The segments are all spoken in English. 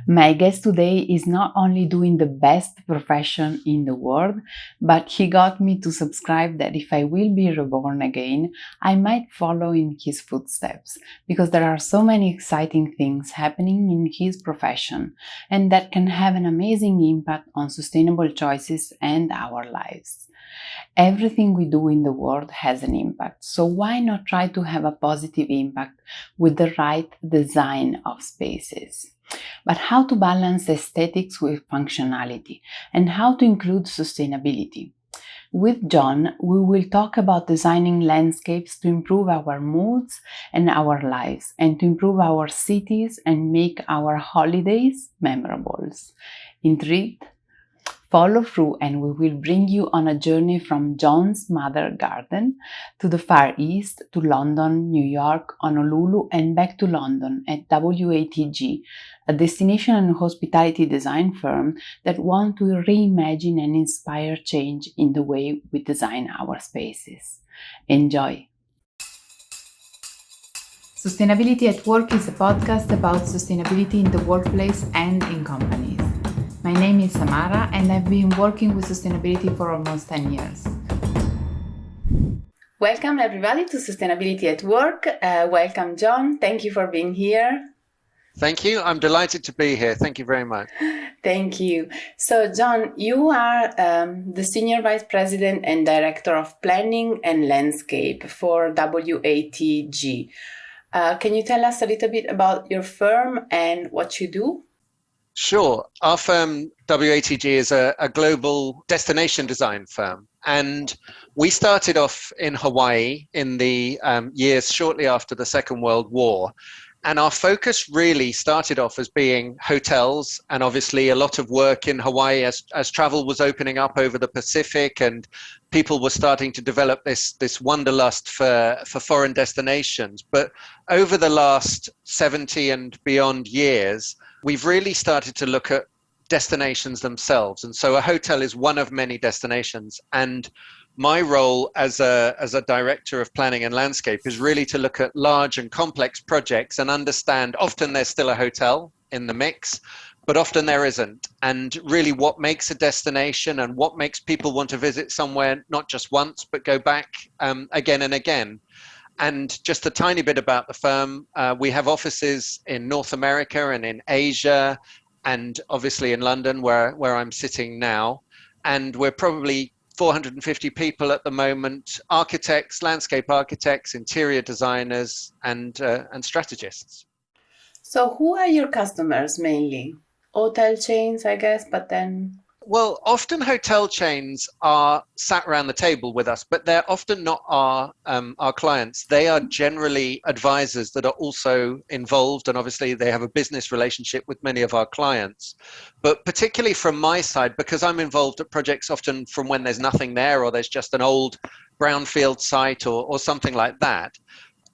My guest today is not only doing the best profession in the world, but he got me to subscribe that if I will be reborn again, I might follow in his footsteps, because there are so many exciting things happening in his profession, and that can have an amazing impact on sustainable choices and our lives. Everything we do in the world has an impact, so why not try to have a positive impact with the right design of spaces? But how to balance aesthetics with functionality and how to include sustainability? With John, we will talk about designing landscapes to improve our moods and our lives, and to improve our cities and make our holidays memorable. Intrigued? Follow through and we will bring you on a journey from John's mother garden to the Far East, to London, New York, Honolulu, and back to London at WATG, a destination and hospitality design firm that want to reimagine and inspire change in the way we design our spaces. Enjoy! Sustainability at Work is a podcast about sustainability in the workplace and in companies. My name is Samara and I've been working with sustainability for almost 10 years. Welcome everybody to Sustainability at Work. Welcome John, thank you for being here. Thank you, I'm delighted to be here. Thank you very much. Thank you. So John, you are the Senior Vice President and Director of Planning and Landscape for WATG. Can you tell us a little bit about your firm and what you do? Sure. Our firm, WATG, is a global destination design firm. And we started off in Hawaii in the years shortly after the Second World War. And our focus really started off as being hotels, and obviously a lot of work in Hawaii as travel was opening up over the Pacific and people were starting to develop this wanderlust for foreign destinations. But over the last 70 and beyond years, we've really started to look at destinations themselves. And so a hotel is one of many destinations. And my role as a director of planning and landscape is really to look at large and complex projects and understand often there's still a hotel in the mix, but often there isn't. And really what makes a destination and what makes people want to visit somewhere, not just once, but go back again and again. And just a tiny bit about the firm, we have offices in North America and in Asia, and obviously in London where I'm sitting now. And we're probably 450 people at the moment, architects, landscape architects, interior designers, and strategists. So who are your customers mainly? Hotel chains, I guess, but then... Well, often hotel chains are sat around the table with us, but they're often not our clients. They are generally advisors that are also involved, and obviously they have a business relationship with many of our clients. But particularly from my side, because I'm involved at projects often from when there's nothing there or there's just an old brownfield site or something like that,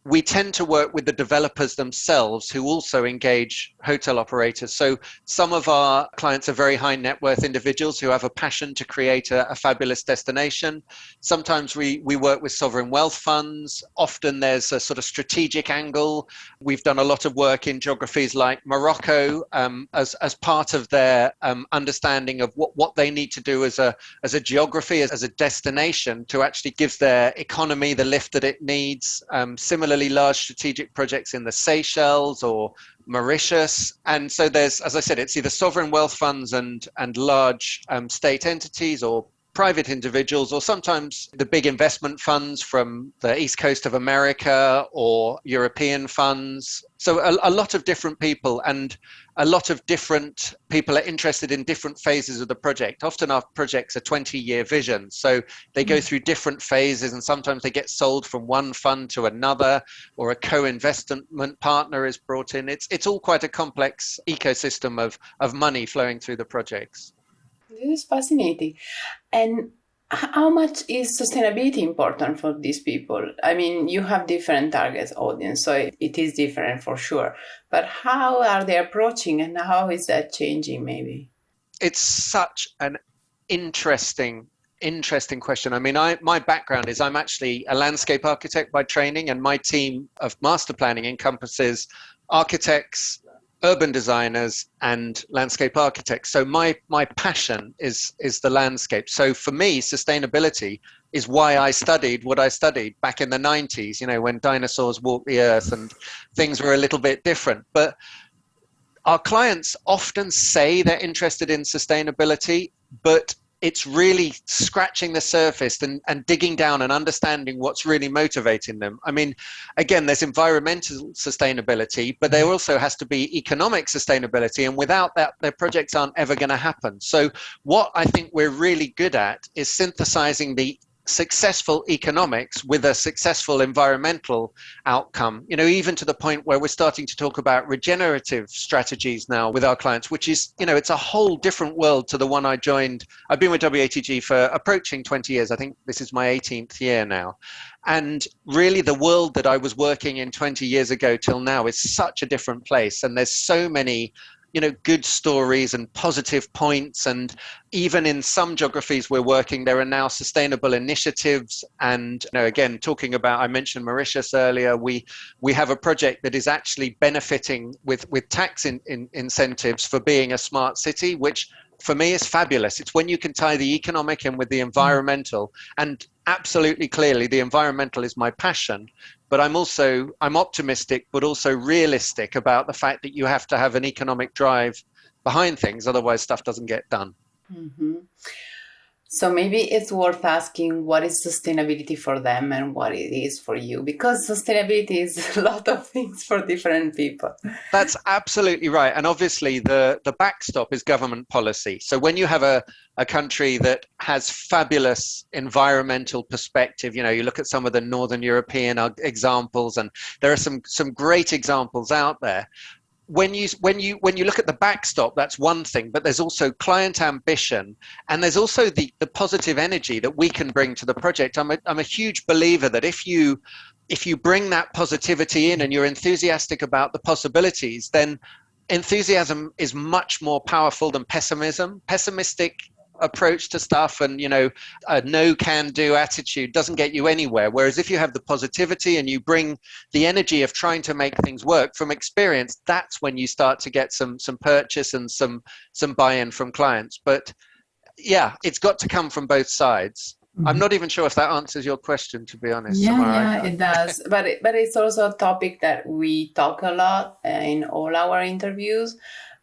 we tend to work with the developers themselves who also engage hotel operators. So some of our clients are very high net worth individuals who have a passion to create a fabulous destination. Sometimes we work with sovereign wealth funds. Often there's a sort of strategic angle. We've done a lot of work in geographies like Morocco as part of their understanding of what they need to do as a geography, as a destination to actually give their economy the lift that it needs. Similarly, large strategic projects in the Seychelles or Mauritius. And so there's, as I said, it's either sovereign wealth funds and large state entities or private individuals, or sometimes the big investment funds from the East Coast of America or European funds. So a lot of different people, and a lot of different people are interested in different phases of the project. Often our projects are 20-year visions, so they go through different phases, and sometimes they get sold from one fund to another, or a co-investment partner is brought in. It's all quite a complex ecosystem of money flowing through the projects. This is fascinating. And how much is sustainability important for these people? I mean, you have different target audience, so it is different for sure. But how are they approaching, and how is that changing maybe? It's such an interesting question. I mean, my background is I'm actually a landscape architect by training, and my team of master planning encompasses architects, urban designers and landscape architects. So my passion is the landscape. So for me, sustainability is why I studied what I studied back in the 90s, when dinosaurs walked the earth and things were a little bit different. But our clients often say they're interested in sustainability, but it's really scratching the surface and digging down and understanding what's really motivating them. I mean, again, there's environmental sustainability, but there also has to be economic sustainability. And without that, their projects aren't ever going to happen. So what I think we're really good at is synthesizing the successful economics with a successful environmental outcome, even to the point where we're starting to talk about regenerative strategies now with our clients, which is, it's a whole different world to the one I joined. I've been with WATG for approaching 20 years. I think this is my 18th year now. And really the world that I was working in 20 years ago till now is such a different place. And there's so many good stories and positive points. And even in some geographies we're working, there are now sustainable initiatives. And, again, talking about, I mentioned Mauritius earlier, we have a project that is actually benefiting with tax incentives for being a smart city, which for me is fabulous. It's when you can tie the economic in with the environmental, and absolutely clearly the environmental is my passion. But I'm optimistic, but also realistic about the fact that you have to have an economic drive behind things. Otherwise, stuff doesn't get done. Mm-hmm. So maybe it's worth asking what is sustainability for them and what it is for you, because sustainability is a lot of things for different people. That's absolutely right. And obviously the backstop is government policy. So when you have a country that has fabulous environmental perspective, you look at some of the Northern European examples, and there are some great examples out there. When you look at the backstop, that's one thing, but there's also client ambition, and there's also the positive energy that we can bring to the project. I'm a huge believer that if you bring that positivity in and you're enthusiastic about the possibilities, then enthusiasm is much more powerful than pessimism. Pessimistic approach to stuff and a no can do attitude doesn't get you anywhere, whereas if you have the positivity and you bring the energy of trying to make things work from experience, that's when you start to get some purchase and some buy-in from clients. But yeah, it's got to come from both sides. Mm-hmm. I'm not even sure if that answers your question, to be honest. Yeah, it does. But it's also a topic that we talk a lot in all our interviews,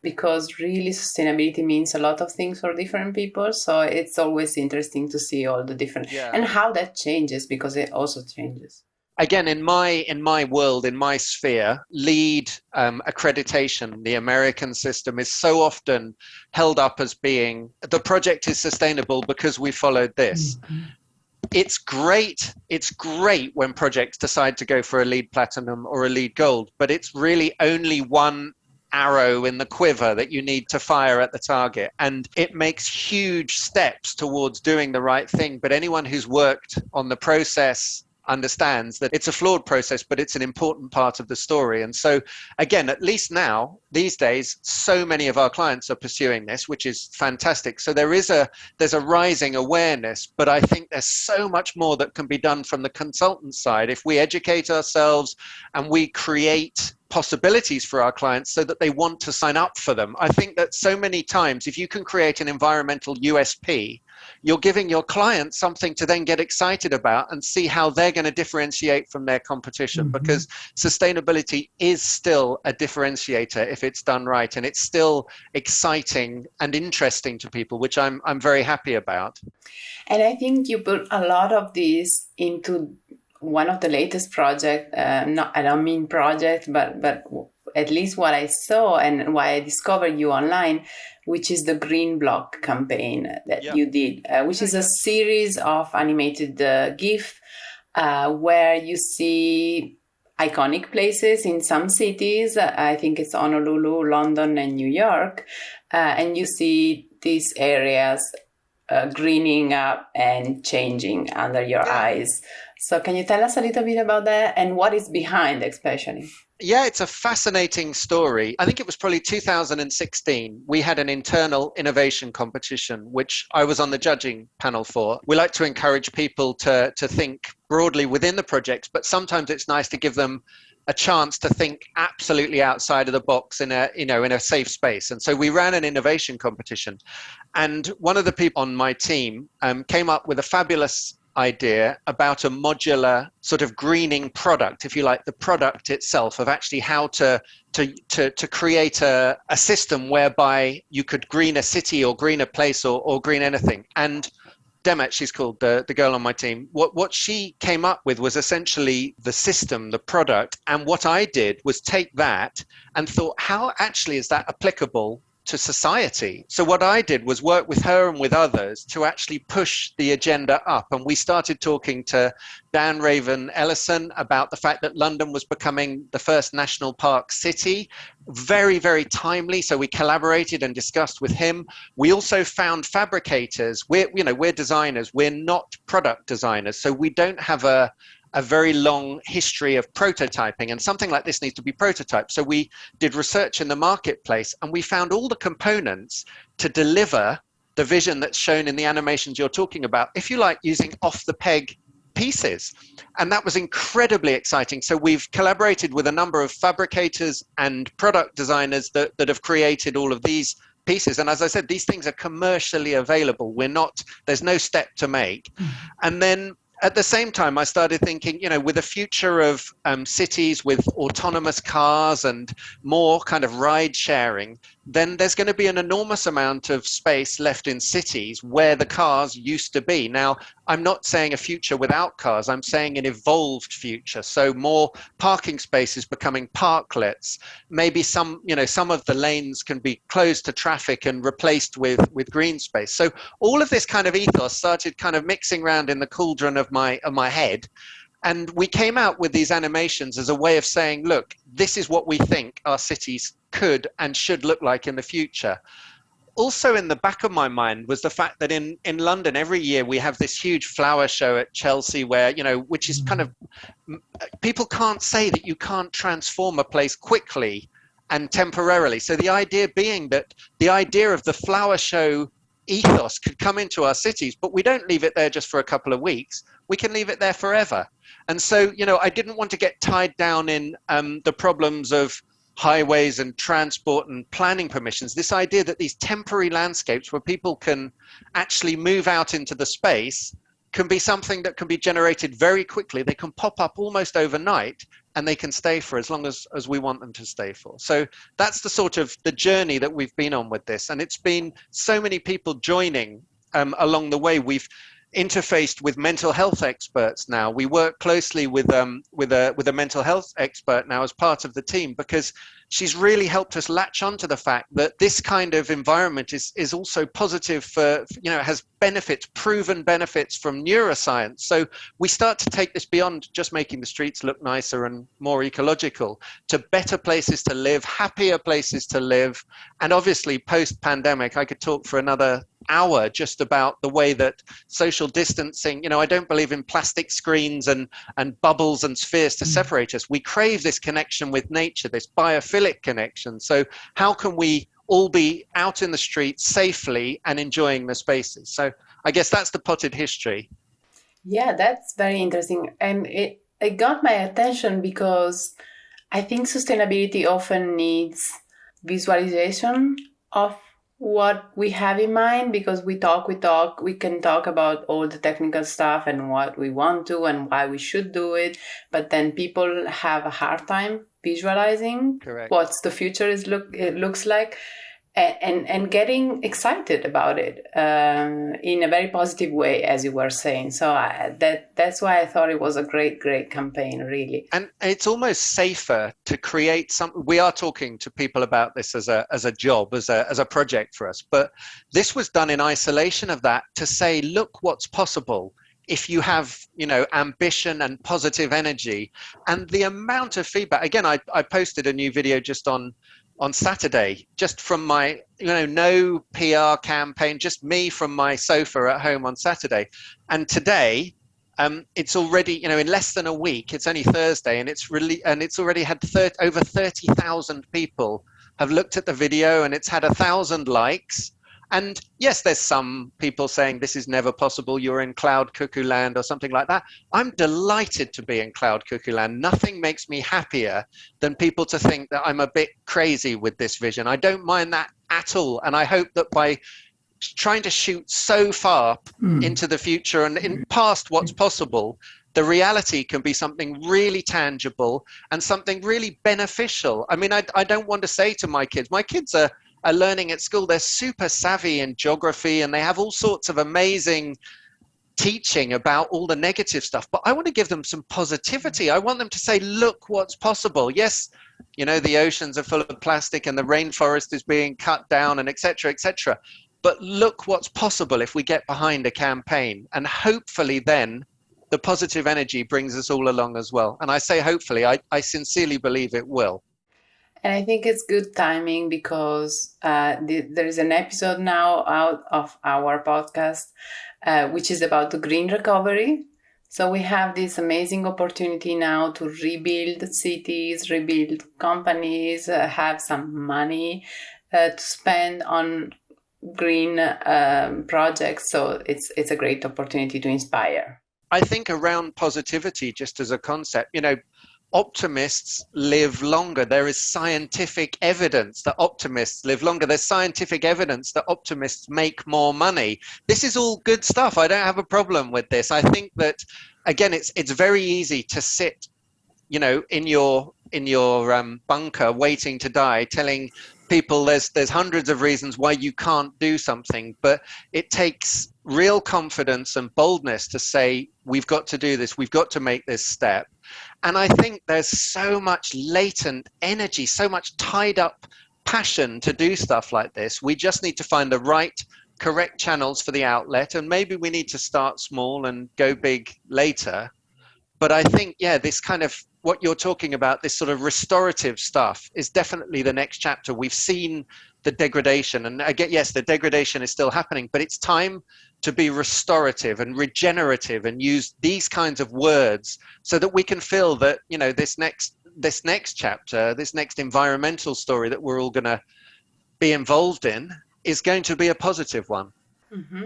because really sustainability means a lot of things for different people. So it's always interesting to see all the different and how that changes, because it also changes. Again, in my world, in my sphere, LEED accreditation, the American system, is so often held up as being the project is sustainable because we followed this. Mm-hmm. It's great when projects decide to go for a LEED Platinum or a LEED Gold, but it's really only one arrow in the quiver that you need to fire at the target, and it makes huge steps towards doing the right thing. But anyone who's worked on the process understands that it's a flawed process, but it's an important part of the story. And so again, at least now these days, so many of our clients are pursuing this, which is fantastic. So there's a rising awareness, but I think there's so much more that can be done from the consultant side if we educate ourselves and we create possibilities for our clients so that they want to sign up for them. I think that so many times, if you can create an environmental USP, you're giving your clients something to then get excited about and see how they're going to differentiate from their competition. Mm-hmm. Because sustainability is still a differentiator if it's done right, and it's still exciting and interesting to people, which I'm very happy about. And I think you put a lot of this into one of the latest projects, I don't mean project, but at least what I saw and why I discovered you online, which is the Green Block campaign that you did, which is a series of animated GIF where you see iconic places in some cities. I think it's Honolulu, London, and New York. And you see these areas greening up and changing under your eyes. So can you tell us a little bit about that and what is behind, especially? Yeah, it's a fascinating story. I think it was probably 2016. We had an internal innovation competition, which I was on the judging panel for. We like to encourage people to think broadly within the projects, but sometimes it's nice to give them a chance to think absolutely outside of the box in a, in a safe space. And so we ran an innovation competition, and one of the people on my team came up with a fabulous idea about a modular sort of greening product, if you like, the product itself, of actually how to create a system whereby you could green a city or green a place or green anything. And Demet, she's called, the girl on my team, what she came up with was essentially the system, the product. And what I did was take that and thought, how actually is that applicable to society? So what I did was work with her and with others to actually push the agenda up. And we started talking to Dan Raven Ellison about the fact that London was becoming the first national park city. Very, very timely. So we collaborated and discussed with him. We also found fabricators. We're designers. We're not product designers. So we don't have a very long history of prototyping, and something like this needs to be prototyped. So we did research in the marketplace, and we found all the components to deliver the vision that's shown in the animations you're talking about, if you like, using off the peg pieces. And that was incredibly exciting. So we've collaborated with a number of fabricators and product designers that have created all of these pieces. And as I said, these things are commercially available. There's no step to make. And then at the same time, I started thinking, with the future of cities with autonomous cars and more kind of ride sharing, then there's going to be an enormous amount of space left in cities where the cars used to be. Now, I'm not saying a future without cars. I'm saying an evolved future. So more parking spaces becoming parklets. Maybe some of the lanes can be closed to traffic and replaced with green space. So all of this kind of ethos started kind of mixing around in the cauldron of my head. And we came out with these animations as a way of saying, look, this is what we think our cities could and should look like in the future. Also in the back of my mind was the fact that in London, every year we have this huge flower show at Chelsea where, which is kind of, people can't say that you can't transform a place quickly and temporarily. So the idea being that the idea of the flower show ethos could come into our cities, but we don't leave it there just for a couple of weeks. We can leave it there forever. And so, I didn't want to get tied down in the problems of highways and transport and planning permissions. This idea that these temporary landscapes where people can actually move out into the space can be something that can be generated very quickly. They can pop up almost overnight, and they can stay for as long as we want them to stay for. So that's the sort of the journey that we've been on with this. And it's been so many people joining along the way. We've interfaced with mental health experts now. We work closely with a mental health expert now as part of the team, because she's really helped us latch onto the fact that this kind of environment is also positive for, has benefits, proven benefits from neuroscience. So we start to take this beyond just making the streets look nicer and more ecological to better places to live, happier places to live. And obviously post-pandemic, I could talk for another hour just about the way that social distancing, I don't believe in plastic screens and bubbles and spheres to separate us. We crave this connection with nature, this biophilic connection. So how can we all be out in the streets safely and enjoying the spaces? So I guess that's the potted history. Yeah, that's very interesting. And it got my attention because I think sustainability often needs visualization of what we have in mind, because we can talk about all the technical stuff and what we want to and why we should do it, but then people have a hard time visualizing what's the future looks like, and getting excited about it in a very positive way, as you were saying. So that's why I thought it was a great campaign, really. And it's almost safer to create some. We are talking to people about this as a job, as a project for us, but this was done in isolation of that, to say, look what's possible if you have, ambition and positive energy. And the amount of feedback, again, I posted a new video just on Saturday, just from my, no PR campaign, just me from my sofa at home on Saturday. And today, it's already, in less than a week, it's only Thursday, and it's already had over 30,000 people have looked at the video, and it's had 1,000 likes. And yes, there's some people saying this is never possible, you're in cloud cuckoo land or something like that. I'm delighted to be in cloud cuckoo land. Nothing makes me happier than people to think that I'm a bit crazy with this vision. I don't mind that at all. And I hope that by trying to shoot so far into the future and in past what's possible, the reality can be something really tangible and something really beneficial. I mean, I don't want to say to my kids are learning at school, they're super savvy in geography and they have all sorts of amazing teaching about all the negative stuff, but I want to give them some positivity. I want them to say, look what's possible. Yes, you know, the oceans are full of plastic and the rainforest is being cut down and etc., etc. But look what's possible if we get behind a campaign, and hopefully then the positive energy brings us all along as well. And I say hopefully, I sincerely believe it will. And I think it's good timing because there is an episode now out of our podcast, which is about the green recovery. So we have this amazing opportunity now to rebuild cities, rebuild companies, have some money to spend on green projects. So it's a great opportunity to inspire. I think around positivity, just as a concept, you know, optimists live longer. There is scientific evidence that optimists live longer. There's scientific evidence that optimists make more money. This is all good stuff. I don't have a problem with this. I think that, again, it's very easy to sit, you know, in your bunker waiting to die, telling people there's hundreds of reasons why you can't do something, but it takes real confidence and boldness to say, we've got to do this, we've got to make this step. And I think there's so much latent energy, so much tied up passion to do stuff like this. We just need to find the right, correct channels for the outlet. And maybe we need to start small and go big later. But I think, yeah, this kind of what you're talking about, this sort of restorative stuff is definitely the next chapter. We've seen the degradation, and again, yes, the degradation is still happening, but it's time to be restorative and regenerative and use these kinds of words so that we can feel that, you know, this next chapter, this next environmental story that we're all going to be involved in is going to be a positive one. Mm-hmm.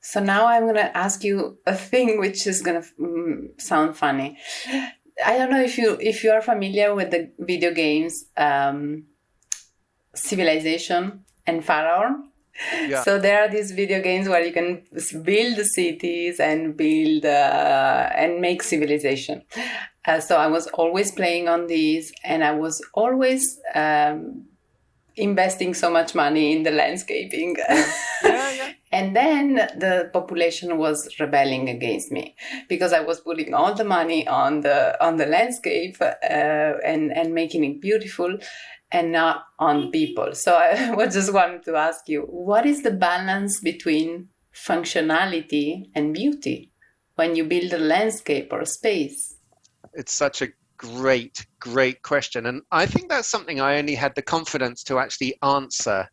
So now I'm going to ask you a thing which is going to sound funny. I don't know if you are familiar with the video games Civilization and Pharaoh. Yeah. So there are these video games where you can build cities and build and make civilization. So I was always playing on these, and I was always investing so much money in the landscaping. Yeah. And then the population was rebelling against me because I was putting all the money on the landscape and making it beautiful, and not on people. So I just wanted to ask you, what is the balance between functionality and beauty when you build a landscape or a space? It's such a great question. And I think that's something I only had the confidence to actually answer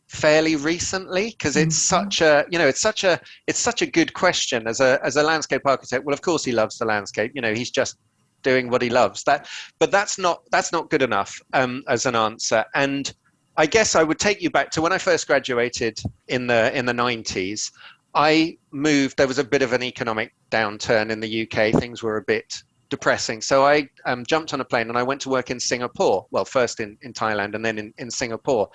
fairly recently, because it's such a, you know, it's such a good question as a landscape architect. Well, of course he loves the landscape, you know, he's just doing what he loves. But that's not good enough as an answer. And I guess I would take you back to when I first graduated in the 90s. I moved. There was a bit of an economic downturn in the UK. Things were a bit depressing. So I jumped on a plane and I went to work in Singapore. Well, first in Thailand and then in Singapore.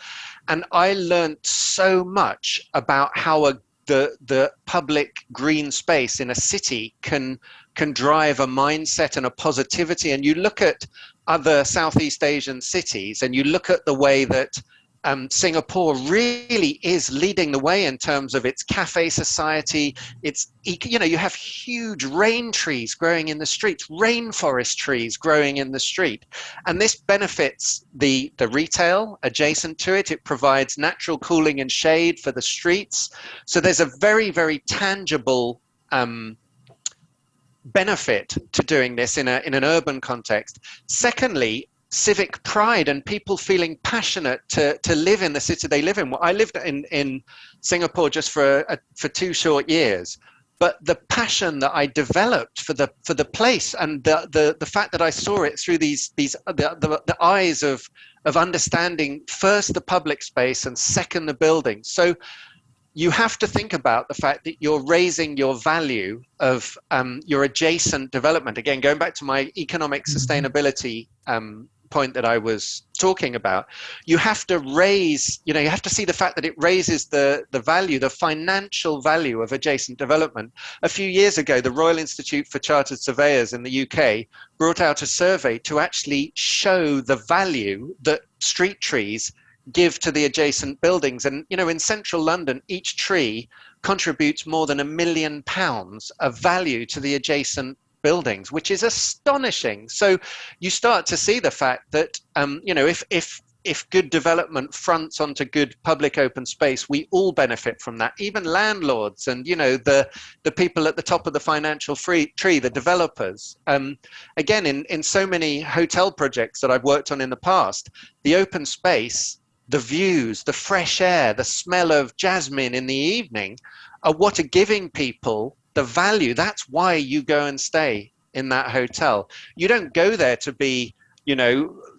And I learned so much about how the public green space in a city can drive a mindset and a positivity. And you look at other Southeast Asian cities and you look at the way that Singapore really is leading the way in terms of its cafe society. It's, you know, you have huge rain trees growing in the streets, rainforest trees growing in the street. And this benefits the retail adjacent to it. It provides natural cooling and shade for the streets. So there's a very, very tangible benefit to doing this in an urban context. Secondly, civic pride and people feeling passionate to live in the city they live in. Well, I lived in Singapore just for 2 short years, but the passion that I developed for the place and the fact that I saw it through the eyes of of understanding first the public space and second the building. So you have to think about the fact that you're raising your value of your adjacent development. Again, going back to my economic sustainability point that I was talking about, you have to raise, you have to see the fact that it raises the value, the financial value of adjacent development. A few years ago, the Royal Institute for Chartered Surveyors in the UK brought out a survey to actually show the value that street trees give to the adjacent buildings. And, in central London, each tree contributes more than £1 million of value to the adjacent buildings, which is astonishing. So you start to see the fact that, if good development fronts onto good public open space, we all benefit from that, even landlords and, the people at the top of the financial tree, the developers. Again, in so many hotel projects that I've worked on in the past, the open space, the views, the fresh air, the smell of jasmine in the evening are what are giving people the value. That's why you go and stay in that hotel. You don't go there to be,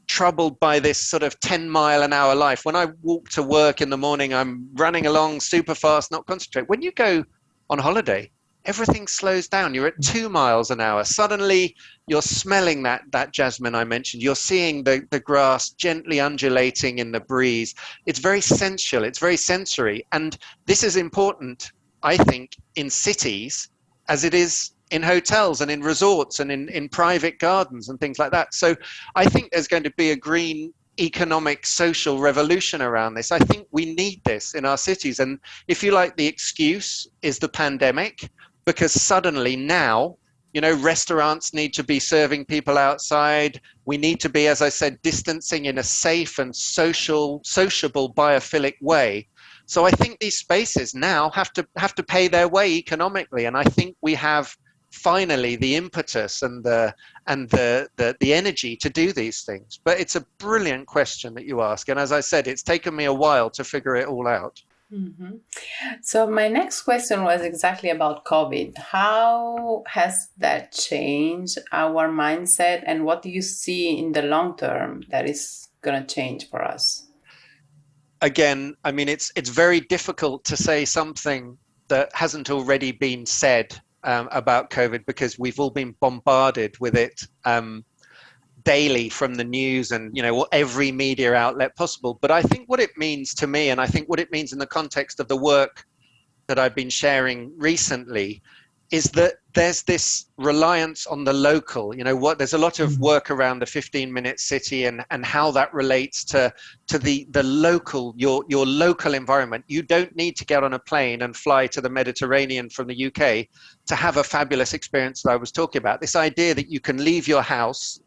troubled by this sort of 10-mile-an-hour life. When I walk to work in the morning, I'm running along super fast, not concentrate. When you go on holiday, everything slows down. You're at 2 miles an hour. Suddenly you're smelling that jasmine I mentioned. You're seeing the grass gently undulating in the breeze. It's very sensual. It's very sensory. And this is important, I think, in cities as it is in hotels and in resorts and in private gardens and things like that. So I think there's going to be a green economic social revolution around this. I think we need this in our cities. And if you like, the excuse is the pandemic, because suddenly now, restaurants need to be serving people outside. We need to be, as I said, distancing in a safe and sociable, biophilic way. So I think these spaces now have to pay their way economically. And I think we have finally the impetus and the energy to do these things. But it's a brilliant question that you ask. And as I said, it's taken me a while to figure it all out. Mm-hmm. So my next question was exactly about COVID. How has that changed our mindset, and what do you see in the long term that is going to change for us? Again, I mean, it's very difficult to say something that hasn't already been said about COVID, because we've all been bombarded with it daily from the news and every media outlet possible. But I think what it means to me, and I think what it means in the context of the work that I've been sharing recently, is that there's this reliance on the local. There's a lot of work around the 15-minute city and how that relates to the local, your local environment. You don't need to get on a plane and fly to the Mediterranean from the UK to have a fabulous experience that I was talking about. This idea that you can leave your house,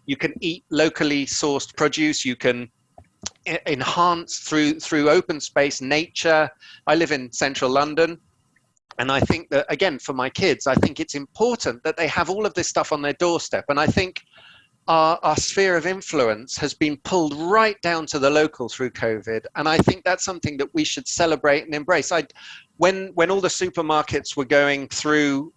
you can eat locally sourced produce, you can enhance through open space, nature. I live in central London. And I think that, again, for my kids, I think it's important that they have all of this stuff on their doorstep. And I think our sphere of influence has been pulled right down to the local through COVID. And I think that's something that we should celebrate and embrace. When all the supermarkets were going through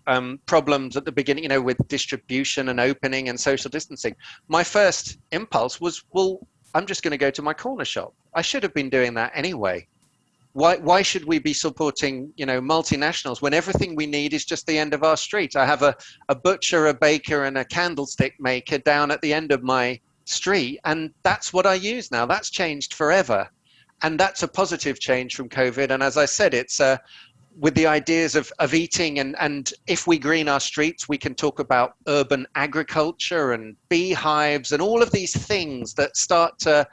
problems at the beginning, with distribution and opening and social distancing, my first impulse was, well, I'm just going to go to my corner shop. I should have been doing that anyway. Why should we be supporting, multinationals when everything we need is just the end of our street? I have a butcher, a baker, and a candlestick maker down at the end of my street, and that's what I use now. That's changed forever, and that's a positive change from COVID. And as I said, it's with the ideas of eating, and if we green our streets, we can talk about urban agriculture and beehives and all of these things that start to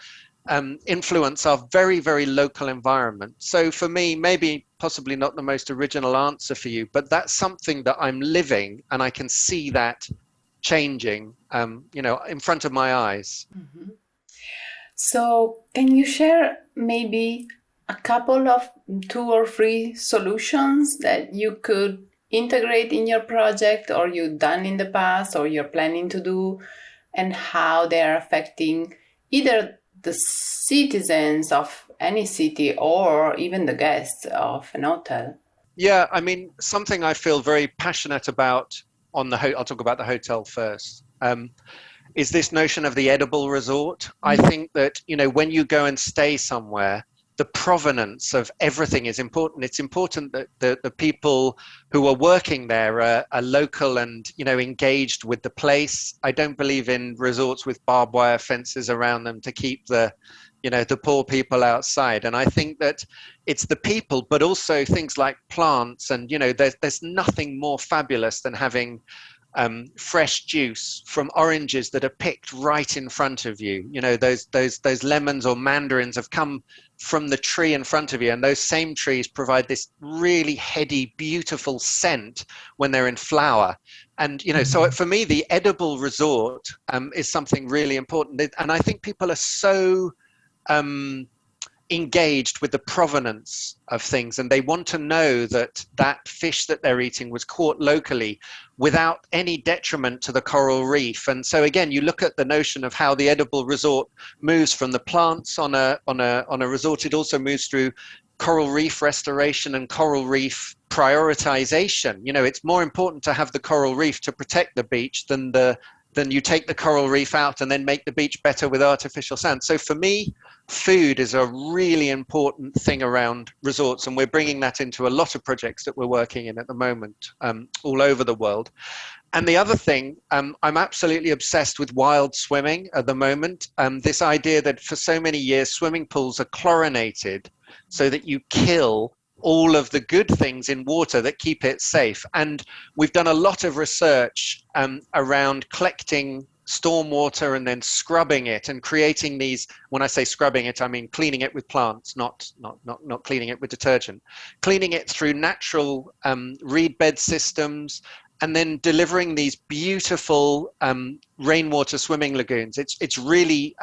influence our very, very local environment. So for me, maybe possibly not the most original answer for you, but that's something that I'm living, and I can see that changing, in front of my eyes. Mm-hmm. So can you share maybe a couple of 2 or 3 solutions that you could integrate in your project, or you've done in the past, or you're planning to do, and how they are affecting either the citizens of any city or even the guests of an hotel? Yeah, I mean, something I feel very passionate about I'll talk about the hotel first, is this notion of the edible resort. I think that, when you go and stay somewhere, the provenance of everything is important. It's important that the people who are working there are local and, engaged with the place. I don't believe in resorts with barbed wire fences around them to keep the poor people outside. And I think that it's the people, but also things like plants. And, there's nothing more fabulous than having fresh juice from oranges that are picked right in front of you. Those lemons or mandarins have come from the tree in front of you, and those same trees provide this really heady, beautiful scent when they're in flower. And so for me, the edible resort is something really important. And I think people are so engaged with the provenance of things, and they want to know that that fish that they're eating was caught locally without any detriment to the coral reef. And so again, you look at the notion of how the edible resort moves from the plants on a resort. It also moves through coral reef restoration and coral reef prioritization. It's more important to have the coral reef to protect the beach than you take the coral reef out and then make the beach better with artificial sand. So for me, food is a really important thing around resorts, and we're bringing that into a lot of projects that we're working in at the moment, all over the world. And the other thing, I'm absolutely obsessed with wild swimming at the moment. This idea that for so many years, swimming pools are chlorinated so that you kill all of the good things in water that keep it safe. And we've done a lot of research around collecting stormwater and then scrubbing it and creating these. When I say scrubbing it, I mean cleaning it with plants, not cleaning it with detergent, cleaning it through natural reed bed systems, and then delivering these beautiful rainwater swimming lagoons. It's really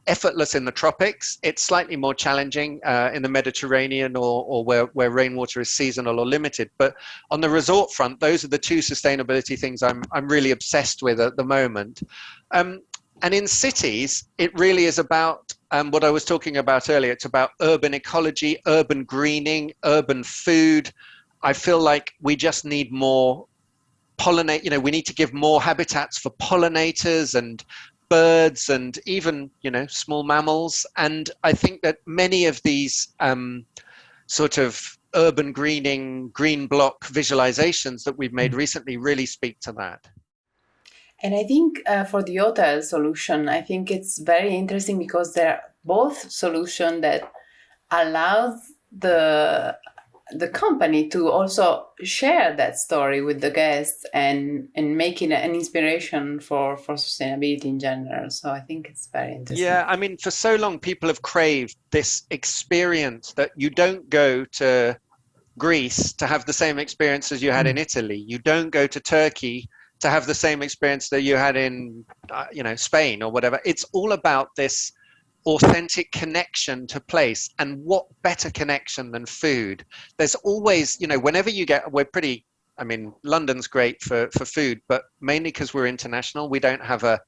effortless in the tropics. It's slightly more challenging in the Mediterranean or where rainwater is seasonal or limited. But on the resort front, those are the two sustainability things I'm really obsessed with at the moment. And in cities, it really is about what I was talking about earlier. It's about urban ecology, urban greening, urban food. I feel like we just need more we need to give more habitats for pollinators and birds and even, small mammals. And I think that many of these sort of urban greening, green block visualizations that we've made recently really speak to that. And I think for the hotel solution, I think it's very interesting because they're both solutions that allows the company to also share that story with the guests and making an inspiration for sustainability in general. So I think it's very interesting. Yeah, I mean, for so long, people have craved this experience that you don't go to Greece to have the same experience as you had in Italy. You don't go to Turkey to have the same experience that you had in, Spain or whatever. It's all about this authentic connection to place. And what better connection than food? There's always, whenever London's great for food, but mainly because we're international. We don't have a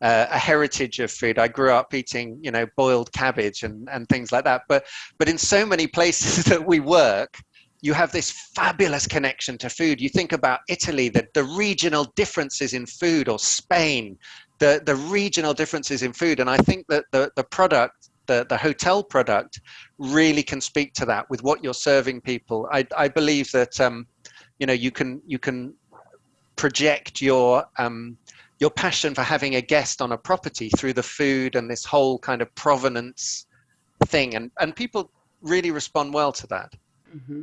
heritage of food. I grew up eating, boiled cabbage and things like that. But in so many places that we work, you have this fabulous connection to food. You think about Italy, the regional differences in food, or Spain, the regional differences in food. And I think that the product, the hotel product, really can speak to that with what you're serving people. I believe that you can project your passion for having a guest on a property through the food and this whole kind of provenance thing, and people really respond well to that. Mm-hmm.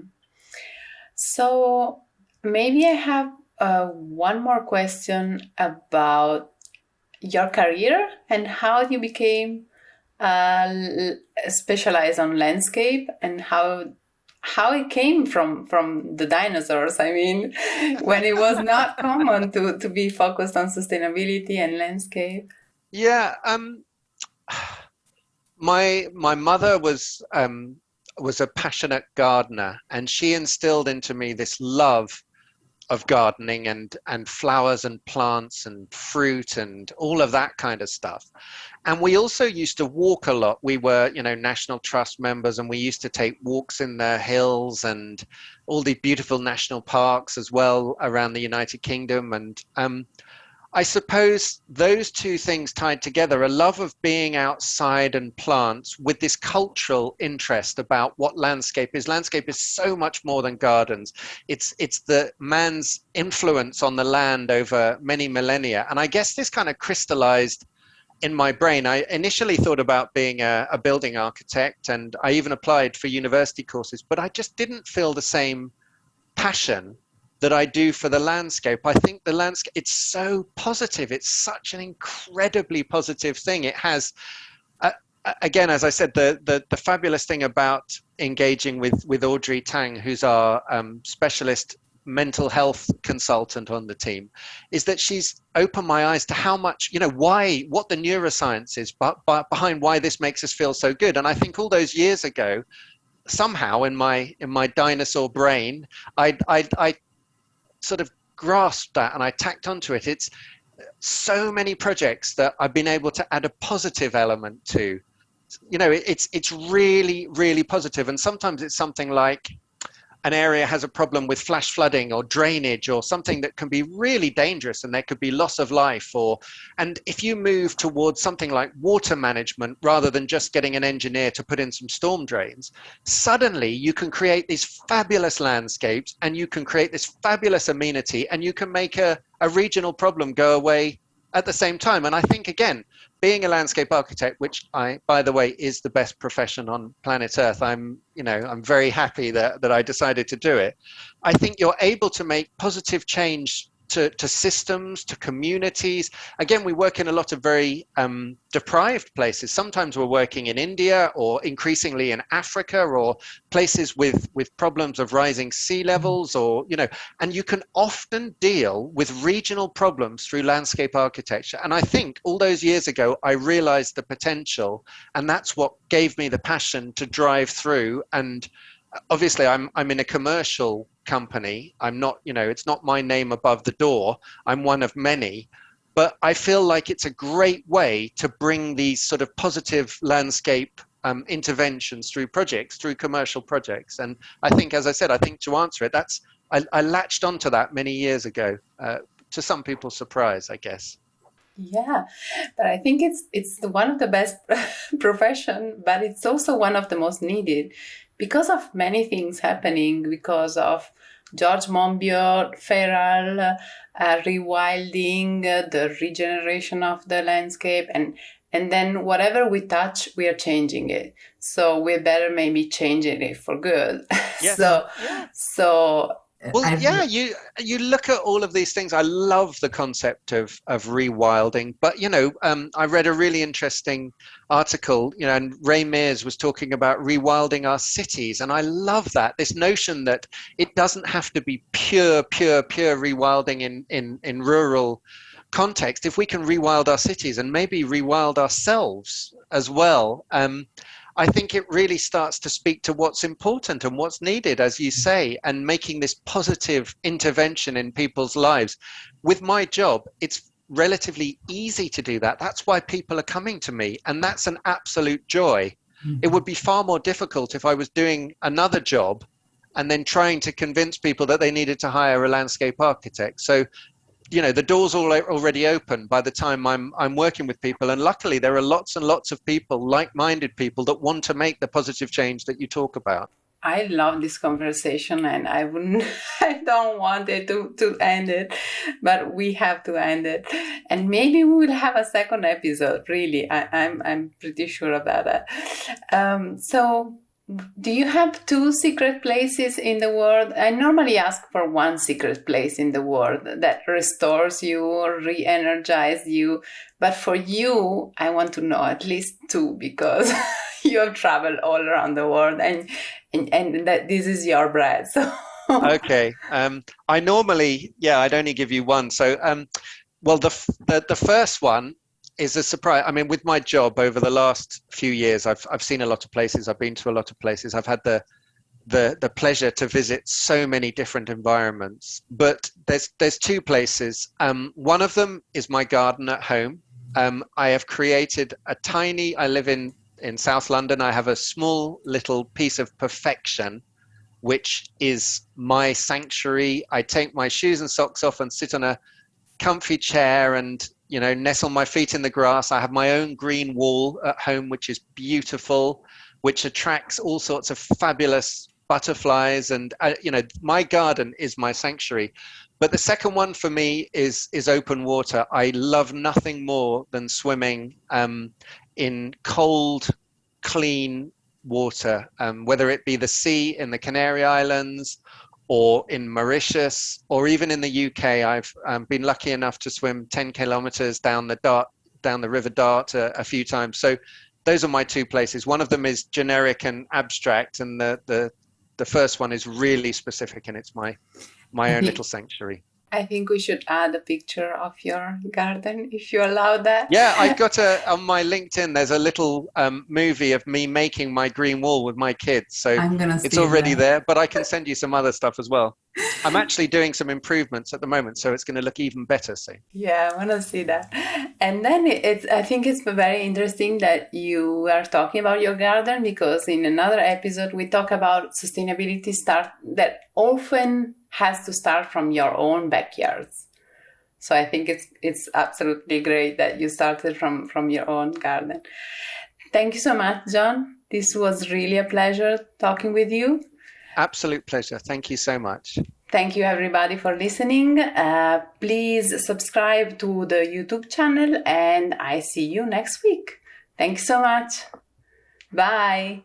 So maybe I have one more question about your career and how you became specialized on landscape, and how it came from the dinosaurs. I mean, when it was not common to be focused on sustainability and landscape. Yeah, my mother was a passionate gardener, and she instilled into me this love of gardening and flowers and plants and fruit and all of that kind of stuff. And we also used to walk a lot. We were, National Trust members, and we used to take walks in the hills and all the beautiful national parks as well around the United Kingdom. And I suppose those two things tied together, a love of being outside and plants with this cultural interest about what landscape is. Landscape is so much more than gardens. It's the man's influence on the land over many millennia. And I guess this kind of crystallized in my brain. I initially thought about being a building architect, and I even applied for university courses, but I just didn't feel the same passion that I do for the landscape. I think the landscape, it's so positive. It's such an incredibly positive thing. It has, uh, again, as I said, the fabulous thing about engaging with Audrey Tang, who's our specialist mental health consultant on the team, is that she's opened my eyes to how much, what the neuroscience is behind why this makes us feel so good. And I think all those years ago, somehow in my dinosaur brain, I sort of grasped that and I tacked onto it. It's so many projects that I've been able to add a positive element to. It's really, really positive. And sometimes it's something like an area has a problem with flash flooding or drainage or something that can be really dangerous, and there could be loss of life. And if you move towards something like water management rather than just getting an engineer to put in some storm drains, suddenly you can create these fabulous landscapes and you can create this fabulous amenity, and you can make a regional problem go away at the same time. And I think, again, being a landscape architect, which by the way, is the best profession on planet Earth, I'm very happy that I decided to do it. I think you're able to make positive change to systems, to communities. Again, we work in a lot of very deprived places. Sometimes we're working in India, or increasingly in Africa, or places with problems of rising sea levels, and you can often deal with regional problems through landscape architecture. And I think all those years ago, I realized the potential, and that's what gave me the passion to drive through. And obviously I'm in a commercial company. I'm not, it's not my name above the door. I'm one of many, but I feel like it's a great way to bring these sort of positive landscape interventions through projects, through commercial projects. And I think, as I said, to answer it, I latched onto that many years ago, to some people's surprise, I guess. Yeah, but I think it's one of the best profession, but it's also one of the most needed because of many things happening, because of George Monbiot, feral, rewilding, the regeneration of the landscape, and then whatever we touch, we are changing it. So we better maybe changing it for good. Yes. So well, yeah, you look at all of these things. I love the concept of rewilding, but I read a really interesting article, and Ray Mears was talking about rewilding our cities, and I love that, this notion that it doesn't have to be pure rewilding in rural context. If we can rewild our cities and maybe rewild ourselves as well, I think it really starts to speak to what's important and what's needed, as you say, and making this positive intervention in people's lives. With my job, it's relatively easy to do that. That's why people are coming to me, and that's an absolute joy. Mm-hmm. It would be far more difficult if I was doing another job and then trying to convince people that they needed to hire a landscape architect. So the door's already open by the time I'm working with people. And luckily, there are lots and lots of people, like-minded people, that want to make the positive change that you talk about. I love this conversation, and I don't want it to end it, but we have to end it. And maybe we will have a second episode, really. I'm pretty sure about that. So do you have 2 secret places in the world? I normally ask for 1 secret place in the world that restores you or re-energizes you. But for you, I want to know at least 2, because you have traveled all around the world, and that this is your bread. So. Okay. I normally, I'd only give you 1. So, well, the first one is a surprise. I mean, with my job over the last few years, I've seen a lot of places. I've been to a lot of places. I've had the pleasure to visit so many different environments. But there's 2 places. One of them is my garden at home. I have created I live in South London. I have a small little piece of perfection, which is my sanctuary. I take my shoes and socks off and sit on a comfy chair and, nestle my feet in the grass. I have my own green wall at home, which is beautiful, which attracts all sorts of fabulous butterflies. And, my garden is my sanctuary. But the second one for me is open water. I love nothing more than swimming in cold, clean water, whether it be the sea in the Canary Islands or in Mauritius, or even in the UK. I've been lucky enough to swim 10 kilometers down the River Dart a few times. So those are my two places. One of them is generic and abstract, and the first one is really specific, and it's my own little sanctuary. I think we should add a picture of your garden, if you allow that. Yeah, I've got on my LinkedIn, there's a little movie of me making my green wall with my kids. So it's already there, but I can send you some other stuff as well. I'm actually doing some improvements at the moment, so it's going to look even better soon. Yeah, I want to see that. And then I think it's very interesting that you are talking about your garden, because in another episode we talk about sustainability that often has to start from your own backyards. So I think it's absolutely great that you started from your own garden. Thank you so much, John. This was really a pleasure talking with you. Absolute pleasure. Thank you so much. Thank you, everybody, for listening. Please subscribe to the YouTube channel, and I see you next week. Thanks so much. Bye.